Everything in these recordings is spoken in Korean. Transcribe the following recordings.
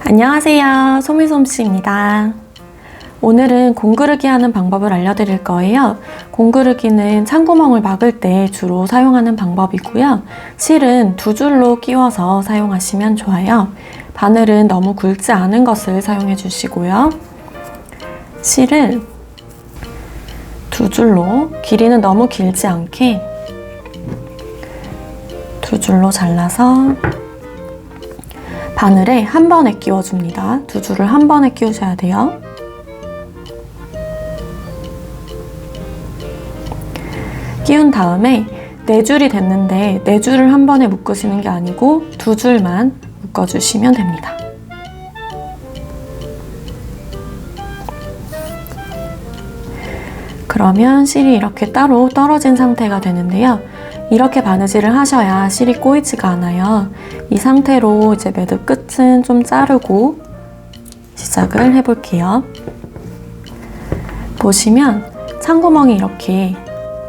안녕하세요, 소미솜씨입니다. 오늘은 공그르기 하는 방법을 알려드릴 거예요. 공그르기는 창구멍을 막을 때 주로 사용하는 방법이고요. 실은 두 줄로 끼워서 사용하시면 좋아요. 바늘은 너무 굵지 않은 것을 사용해 주시고요. 실을 두 줄로, 길이는 너무 길지 않게 두 줄로 잘라서 바늘에 한 번에 끼워줍니다. 두 줄을 한 번에 끼우셔야 돼요. 끼운 다음에 네 줄이 됐는데 네 줄을 한 번에 묶으시는 게 아니고 두 줄만 묶어주시면 됩니다. 그러면 실이 이렇게 따로 떨어진 상태가 되는데요. 이렇게 바느질을 하셔야 실이 꼬이지가 않아요. 이 상태로 이제 매듭 끝은 좀 자르고 시작을 해볼게요. 보시면 창구멍이 이렇게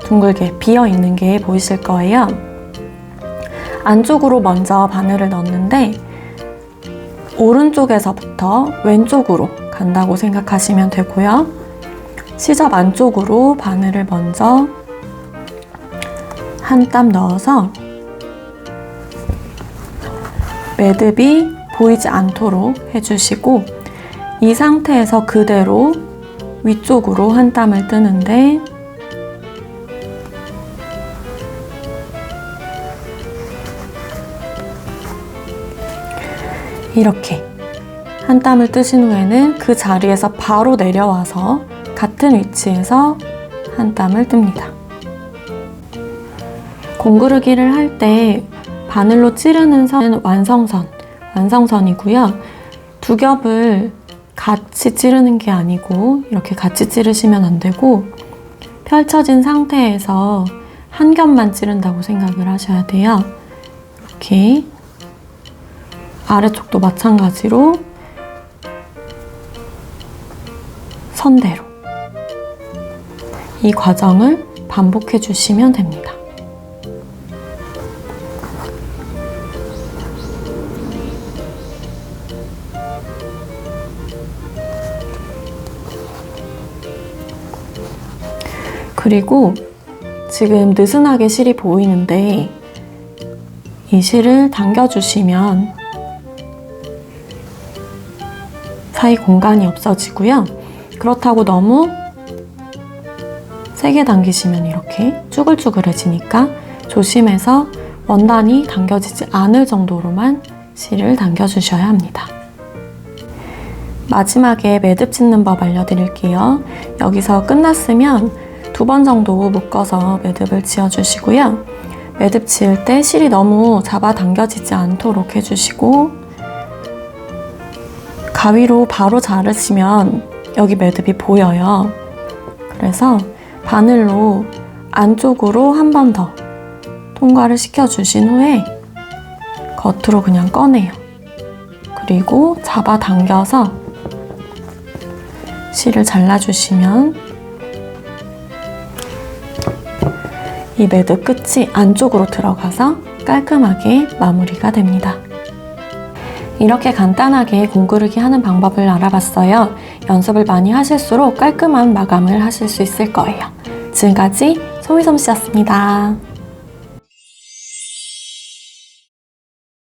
둥글게 비어 있는 게 보이실 거예요. 안쪽으로 먼저 바늘을 넣는데 오른쪽에서부터 왼쪽으로 간다고 생각하시면 되고요. 시접 안쪽으로 바늘을 먼저 한 땀 넣어서 매듭이 보이지 않도록 해주시고 이 상태에서 그대로 위쪽으로 한 땀을 뜨는데 이렇게 한 땀을 뜨신 후에는 그 자리에서 바로 내려와서 같은 위치에서 한 땀을 뜹니다. 공그르기를 할 때 바늘로 찌르는 선은 완성선이고요. 두 겹을 같이 찌르는 게 아니고 이렇게 같이 찌르시면 안 되고 펼쳐진 상태에서 한 겹만 찌른다고 생각을 하셔야 돼요. 이렇게 아래쪽도 마찬가지로 선대로 이 과정을 반복해 주시면 됩니다. 그리고 지금 느슨하게 실이 보이는데 이 실을 당겨주시면 사이 공간이 없어지고요. 그렇다고 너무 세게 당기시면 이렇게 쭈글쭈글해지니까 조심해서 원단이 당겨지지 않을 정도로만 실을 당겨주셔야 합니다. 마지막에 매듭 짓는 법 알려드릴게요. 여기서 끝났으면 두 번 정도 묶어서 매듭을 지어주시고요. 매듭 지을 때 실이 너무 잡아당겨지지 않도록 해주시고 가위로 바로 자르시면 여기 매듭이 보여요. 그래서 바늘로 안쪽으로 한 번 더 통과를 시켜주신 후에 겉으로 그냥 꺼내요. 그리고 잡아당겨서 실을 잘라주시면 이 매듭 끝이 안쪽으로 들어가서 깔끔하게 마무리가 됩니다. 이렇게 간단하게 공그르기 하는 방법을 알아봤어요. 연습을 많이 하실수록 깔끔한 마감을 하실 수 있을 거예요. 지금까지 소미솜씨였습니다.